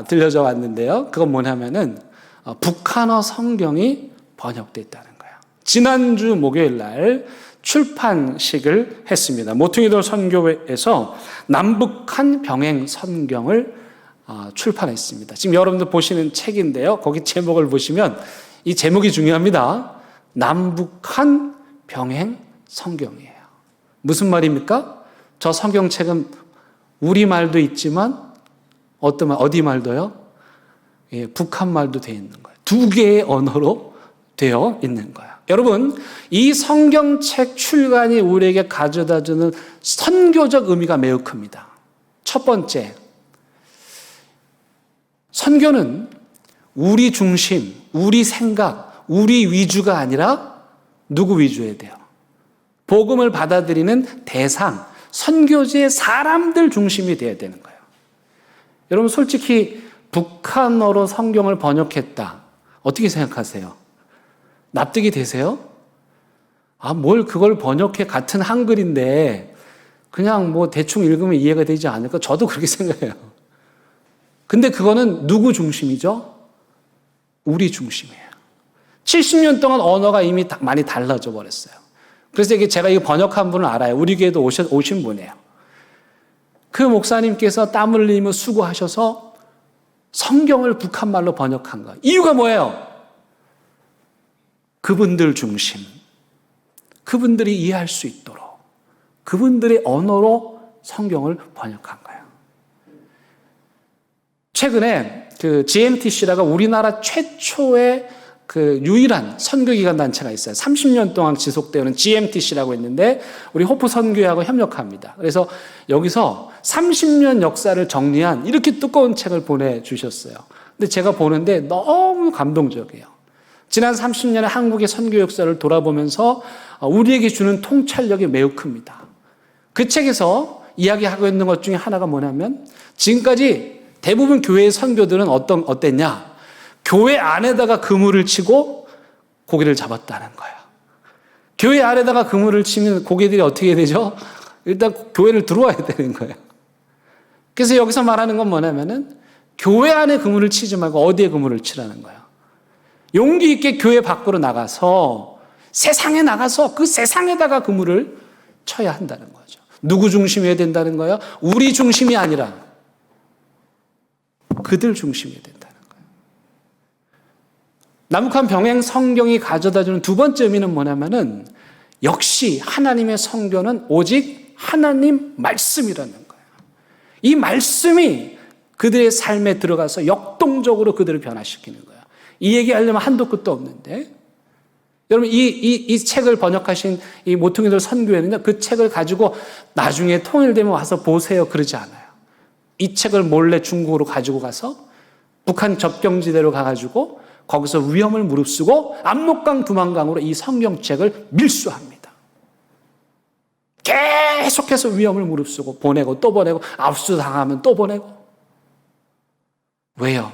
들려져 왔는데요. 그건 뭐냐면은 북한어 성경이 번역됐다는 거예요. 지난주 목요일 날 출판식을 했습니다. 모퉁이돌 선교회에서 남북한 병행 성경을 출판했습니다. 지금 여러분들 보시는 책인데요. 거기 제목을 보시면 이 제목이 중요합니다. 남북한 병행 성경이에요. 무슨 말입니까? 저 성경책은 우리말도 있지만 어디 말도요? 예, 북한 말도 되어 있는 거예요. 두 개의 언어로 되어 있는 거예요. 여러분, 이 성경책 출간이 우리에게 가져다주는 선교적 의미가 매우 큽니다. 첫 번째, 선교는 우리 중심, 우리 생각, 우리 위주가 아니라 누구 위주여야 돼요? 복음을 받아들이는 대상, 선교지의 사람들 중심이 되어야 되는 거예요. 여러분, 솔직히 북한어로 성경을 번역했다. 어떻게 생각하세요? 납득이 되세요? 뭘 그걸 번역해, 같은 한글인데 그냥 뭐 대충 읽으면 이해가 되지 않을까? 저도 그렇게 생각해요. 근데 그거는 누구 중심이죠? 우리 중심이에요. 70년 동안 언어가 이미 많이 달라져 버렸어요. 그래서 제가 이 번역한 분을 알아요. 우리 교회도 오신 분이에요. 그 목사님께서 땀 흘리며 수고하셔서 성경을 북한말로 번역한 거예요. 이유가 뭐예요? 그분들 중심, 그분들이 이해할 수 있도록 그분들의 언어로 성경을 번역한 거예요. 최근에 그 GMTC라가 우리나라 최초의 그 유일한 선교기관 단체가 있어요. 30년 동안 지속되는 GMTC라고 있는데 우리 호프 선교회하고 협력합니다. 그래서 여기서 30년 역사를 정리한 이렇게 두꺼운 책을 보내주셨어요. 근데 제가 보는데 너무 감동적이에요. 지난 30년의 한국의 선교 역사를 돌아보면서 우리에게 주는 통찰력이 매우 큽니다. 그 책에서 이야기하고 있는 것 중에 하나가 뭐냐면 지금까지 대부분 교회의 선교들은 어땠냐? 교회 안에다가 그물을 치고 고기를 잡았다는 거예요. 교회 안에다가 그물을 치면 고기들이 어떻게 되죠? 일단 교회를 들어와야 되는 거예요. 그래서 여기서 말하는 건 뭐냐면은 교회 안에 그물을 치지 말고 어디에 그물을 치라는 거예요. 용기 있게 교회 밖으로 나가서 세상에 나가서 그 세상에다가 그물을 쳐야 한다는 거죠. 누구 중심이어야 된다는 거예요? 우리 중심이 아니라 그들 중심이어야 된다는 거예요. 남북한 병행 성경이 가져다주는 두 번째 의미는 뭐냐면은 역시 하나님의 성교는 오직 하나님 말씀이라는 거예요. 이 말씀이 그들의 삶에 들어가서 역동적으로 그들을 변화시키는 거예요. 이 얘기하려면 한도 끝도 없는데 여러분 이 책을 번역하신 이 모퉁이돌 선교회는요, 그 책을 가지고 나중에 통일되면 와서 보세요 그러지 않아요. 이 책을 몰래 중국으로 가지고 가서 북한 접경지대로 가가지고 거기서 위험을 무릅쓰고 압록강 두만강으로 이 성경책을 밀수합니다. 계속해서 위험을 무릅쓰고 보내고 또 보내고 압수당하면 또 보내고. 왜요?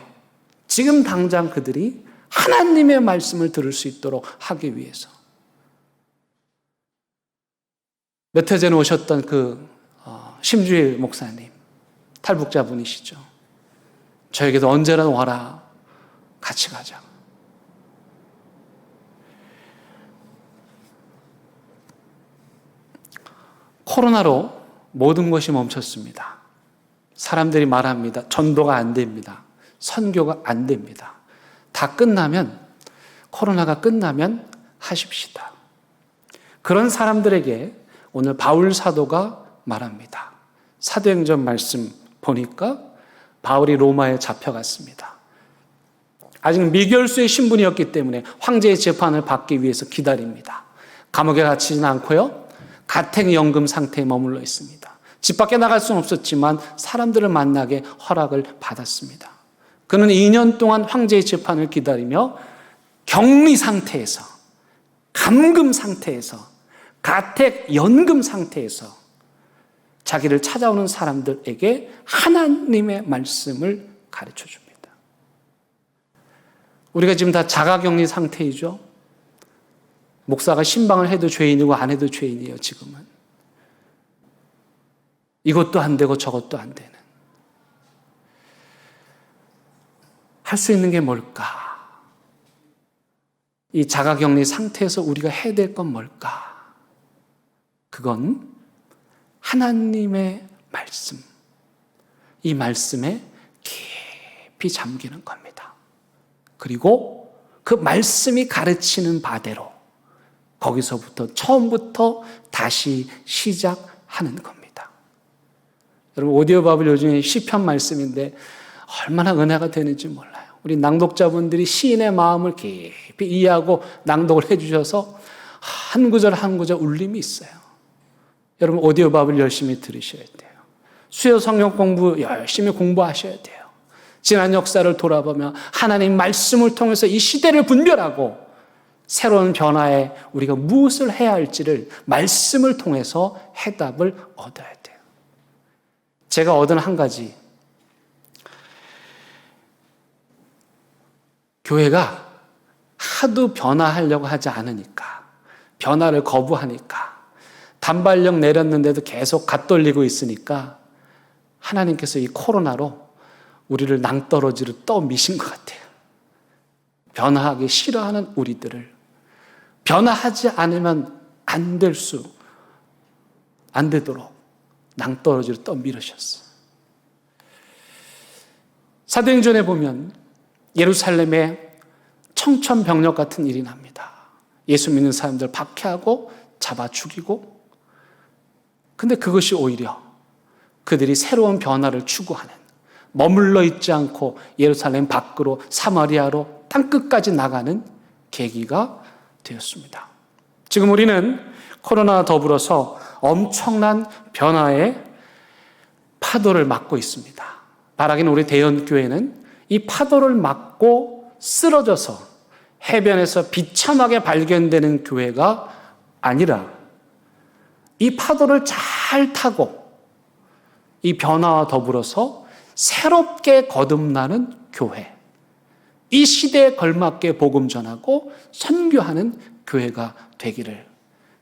지금 당장 그들이 하나님의 말씀을 들을 수 있도록 하기 위해서. 몇 해 전에 오셨던 그 심주일 목사님, 탈북자분이시죠. 저에게도 언제나 와라, 같이 가자. 코로나로 모든 것이 멈췄습니다. 사람들이 말합니다. 전도가 안 됩니다. 선교가 안 됩니다. 다 끝나면, 코로나가 끝나면 하십시다. 그런 사람들에게 오늘 바울 사도가 말합니다. 사도행전 말씀 보니까 바울이 로마에 잡혀갔습니다. 아직 미결수의 신분이었기 때문에 황제의 재판을 받기 위해서 기다립니다. 감옥에 갇히진 않고요, 가택연금 상태에 머물러 있습니다. 집 밖에 나갈 수는 없었지만 사람들을 만나게 허락을 받았습니다. 그는 2년 동안 황제의 재판을 기다리며 격리 상태에서, 감금 상태에서, 가택연금 상태에서 자기를 찾아오는 사람들에게 하나님의 말씀을 가르쳐 줍니다. 우리가 지금 다 자가격리 상태이죠. 목사가 신방을 해도 죄인이고 안 해도 죄인이에요, 지금은. 이것도 안 되고 저것도 안 되는. 할 수 있는 게 뭘까? 이 자가격리 상태에서 우리가 해야 될 건 뭘까? 그건 하나님의 말씀, 이 말씀에 깊이 잠기는 겁니다. 그리고 그 말씀이 가르치는 바대로 거기서부터 처음부터 다시 시작하는 겁니다. 여러분, 오디오 바이블 요즘에 시편 말씀인데 얼마나 은혜가 되는지 몰라요. 우리 낭독자분들이 시인의 마음을 깊이 이해하고 낭독을 해주셔서 한 구절 한 구절 울림이 있어요. 여러분, 오디오 바이블 열심히 들으셔야 돼요. 수요 성경 공부 열심히 공부하셔야 돼요. 지난 역사를 돌아보며 하나님 말씀을 통해서 이 시대를 분별하고 새로운 변화에 우리가 무엇을 해야 할지를 말씀을 통해서 해답을 얻어야 돼요. 제가 얻은 한 가지, 교회가 하도 변화하려고 하지 않으니까, 변화를 거부하니까, 단발력 내렸는데도 계속 갓돌리고 있으니까 하나님께서 이 코로나로 우리를 낭떠러지로 떠미신 것 같아요. 변화하기 싫어하는 우리들을 변화하지 않으면 안 되도록 낭떠러지로 떠밀으셨어요. 사도행전에 보면 예루살렘에 청천벽력 같은 일이 납니다. 예수 믿는 사람들 박해하고 잡아 죽이고, 근데 그것이 오히려 그들이 새로운 변화를 추구하는, 머물러 있지 않고 예루살렘 밖으로 사마리아로 땅끝까지 나가는 계기가 되었습니다. 지금 우리는 코로나와 더불어서 엄청난 변화의 파도를 맞고 있습니다. 바라기는 우리 대연교회는 이 파도를 맞고 쓰러져서 해변에서 비참하게 발견되는 교회가 아니라 이 파도를 잘 타고 이 변화와 더불어서 새롭게 거듭나는 교회, 이 시대에 걸맞게 복음 전하고 선교하는 교회가 되기를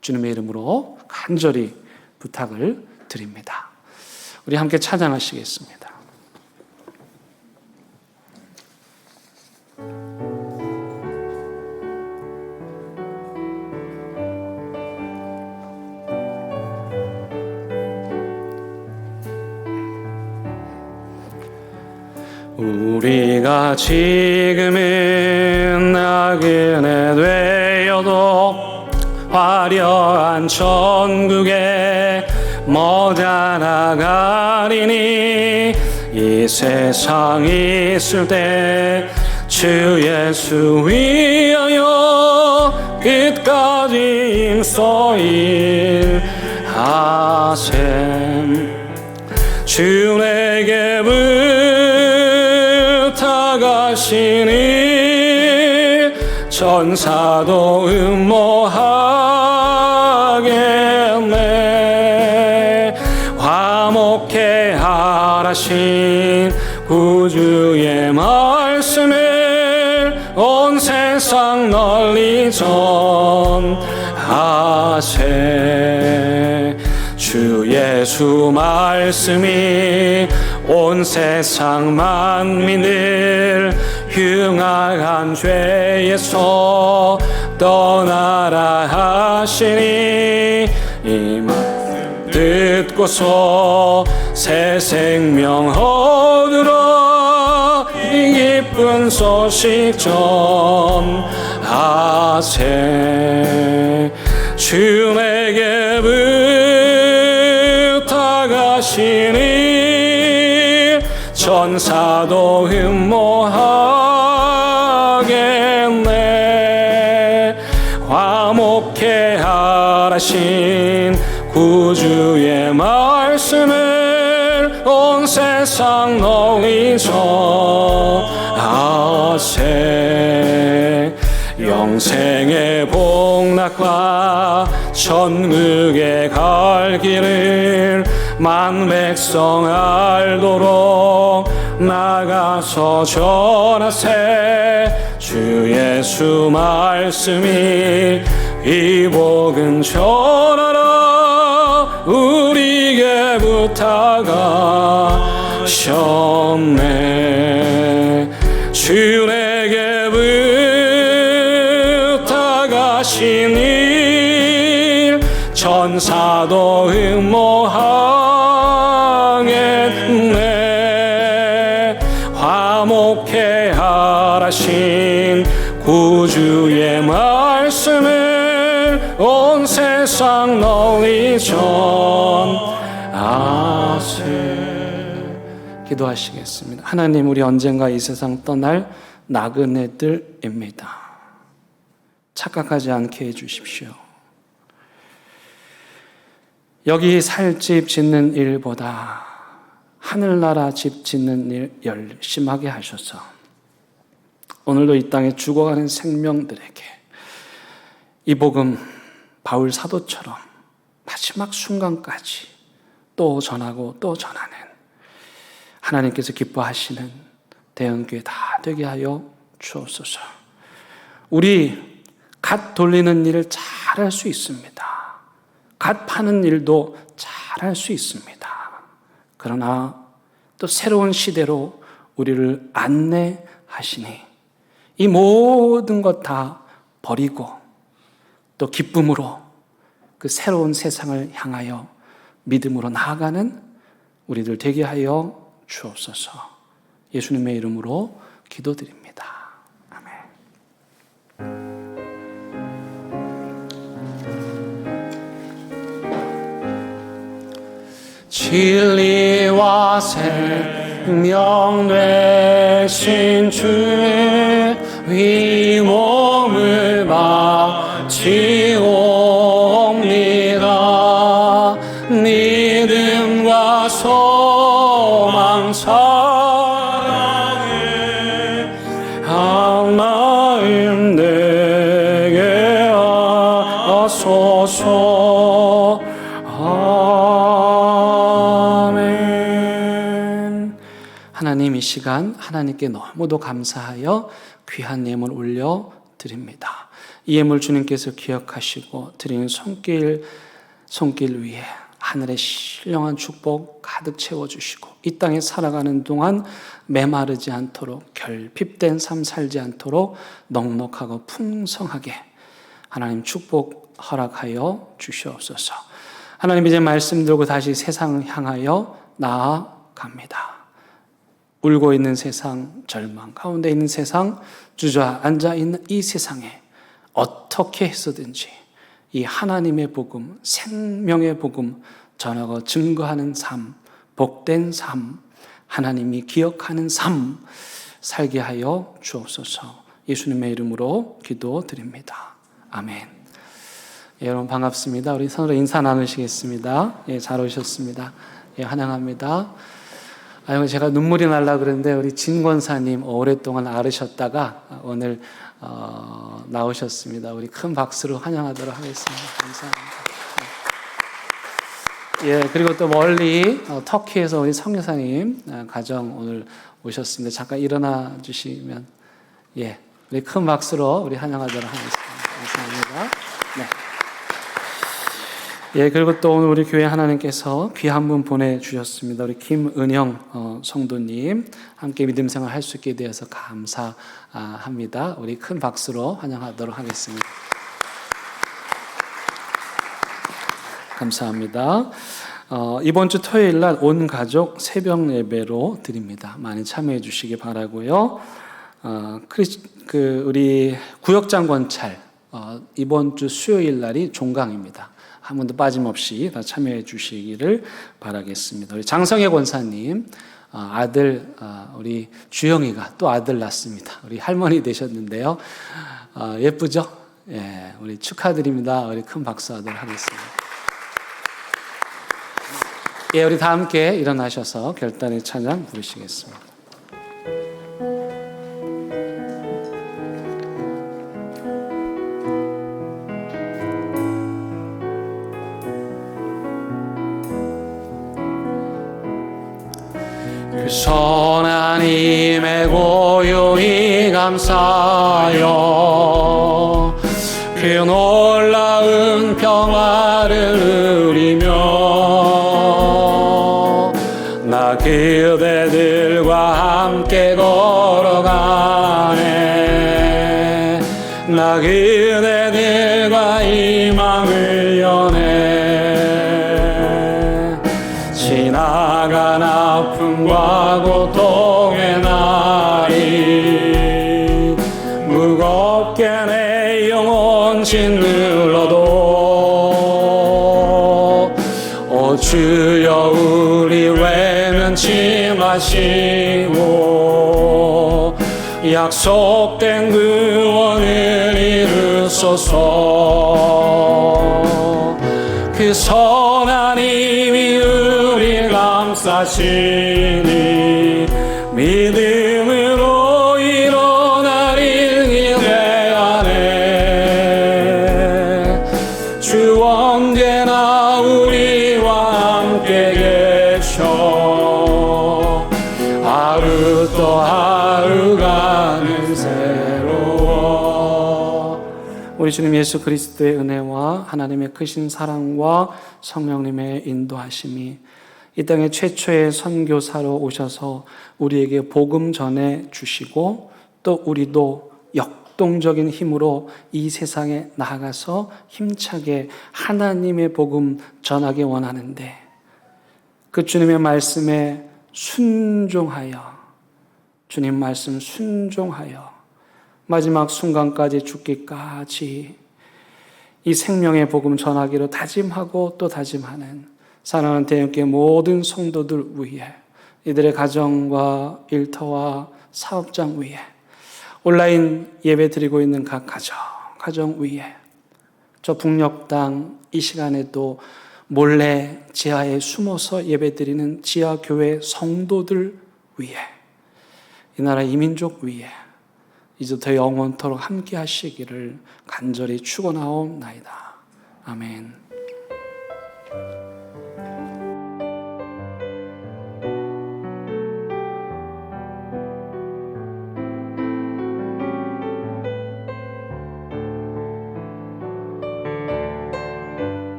주님의 이름으로 간절히 부탁을 드립니다. 우리 함께 찬양하시겠습니다. 우리가 지금은 나그네 되어도 화려한 천국에 모자 나가리니, 이 세상 있을 때 주 예수 위하여 끝까지 임소일 하셈. 주 내게 부탁하시니 천사도 음모하겠네. 화목해 하라신 구주의 말씀을 온 세상 널리 전하세. 주 예수 말씀이 온 세상 만민을 흉악한 죄에서 떠나라 하시니, 이 말씀 듣고서 새 생명 얻으러 이 기쁜 소식 전하세. 주 내게 부탁하시니 천사도 음모하겠네. 화목해 하라신 구주의 말씀을 온 세상 널리 전하세. 영생의 복락과 천국에 갈 길을 만 백성 알도록 나가서 전하세. 주 예수 말씀이 이 복음 전하라 우리에게 부탁하셨네. 주 내게 나도 흠모하겠네. 화목해 하라신 구주의 말씀을 온 세상 널리 전하세. 기도하시겠습니다. 하나님, 우리 언젠가 이 세상 떠날 나그네들입니다. 착각하지 않게 해주십시오. 여기 살 집 짓는 일보다 하늘나라 집 짓는 일 열심하게 하셔서 오늘도 이 땅에 죽어가는 생명들에게 이 복음 바울 사도처럼 마지막 순간까지 또 전하고 또 전하는 하나님께서 기뻐하시는 대형교회 다 되게 하여 주옵소서. 우리 갓 돌리는 일을 잘할 수 있습니다. 갓 파는 일도 잘할 수 있습니다. 그러나 또 새로운 시대로 우리를 안내하시니 이 모든 것 다 버리고 또 기쁨으로 그 새로운 세상을 향하여 믿음으로 나아가는 우리들 되게 하여 주옵소서. 예수님의 이름으로 기도드립니다. 아멘. 진리와 생명 되신 주의 위몸을 바치옵니다. 믿음과 소망 사랑에 한 마음 되게 하소서. 아멘. 하나님, 이 시간 하나님께 너무도 감사하여 귀한 예물 올려 드립니다. 이 예물 주님께서 기억하시고 드리는 손길 위에 하늘의 신령한 축복 가득 채워주시고 이 땅에 살아가는 동안 메마르지 않도록 결핍된 삶 살지 않도록 넉넉하고 풍성하게 하나님 축복 허락하여 주시옵소서. 하나님, 이제 말씀 들고 다시 세상을 향하여 나아갑니다. 울고 있는 세상, 절망 가운데 있는 세상, 주저앉아 있는 이 세상에 어떻게 해서든지 이 하나님의 복음, 생명의 복음 전하고 증거하는 삶, 복된 삶, 하나님이 기억하는 삶 살게 하여 주옵소서. 예수님의 이름으로 기도드립니다. 아멘. 예, 여러분 반갑습니다. 우리 서로 인사 나누시겠습니다. 예, 잘 오셨습니다. 예, 환영합니다. 제가 눈물이 날라 그랬는데 우리 진 권사님 오랫동안 앓으셨다가 오늘 나오셨습니다. 우리 큰 박수로 환영하도록 하겠습니다. 감사합니다. 예, 그리고 또 멀리 터키에서 우리 성교사님 가정 오늘 오셨습니다. 잠깐 일어나 주시면, 예, 우리 큰 박수로 우리 환영하도록 하겠습니다. 감사합니다. 네. 예, 그리고 또 오늘 우리 교회 하나님께서 귀한 분 보내주셨습니다. 우리 김은영 성도님 함께 믿음 생활 할 수 있게 되어서 감사합니다. 우리 큰 박수로 환영하도록 하겠습니다. 감사합니다. 이번 주 토요일 날 온 가족 새벽 예배로 드립니다. 많이 참여해 주시기 바라고요. 우리 구역장 권찰 이번 주 수요일 날이 종강입니다. 한 번도 빠짐없이 다 참여해 주시기를 바라겠습니다. 우리 장성혜 권사님 아들 우리 주영이가 또 아들 낳습니다. 우리 할머니 되셨는데요. 예쁘죠? 예, 우리 축하드립니다. 우리 큰 박수 하도록 하겠습니다. 예, 우리 다 함께 일어나셔서 결단의 찬양 부르시겠습니다. 그 선하님의 고요히 감사하여 그 놀라운 평화를 누리며 나 그대들과 함께 걸어가네. 나 그대들과 희망을 여네. 고난과 고통의 날이 무겁게 내 영혼 짓눌러도 오 주여 우리 외면치 마시고 약속된 구원을 이루소서. 그 선한 힘이 우리 감싸시니 믿음으로 일어나릴 기대 안에 주 언제나 우리와 함께 계셔. 하루 또 하루가는 새로워. 우리 주님 예수 그리스도의 은혜와 하나님의 크신 사랑과 성령님의 인도하심이 이 땅에 최초의 선교사로 오셔서 우리에게 복음 전해 주시고 또 우리도 역동적인 힘으로 이 세상에 나아가서 힘차게 하나님의 복음 전하기 원하는데 그 주님의 말씀에 순종하여 주님 말씀 순종하여 마지막 순간까지 죽기까지 이 생명의 복음 전하기로 다짐하고 또 다짐하는 사랑하는 대형교회 모든 성도들 위해 이들의 가정과 일터와 사업장 위에 온라인 예배 드리고 있는 각 가정 위에 저 북녘땅 이 시간에도 몰래 지하에 숨어서 예배 드리는 지하교회 성도들 위에 이 나라 이민족 위에 이제부터 영원토록 함께 하시기를 간절히 축원하옵나이다. 아멘.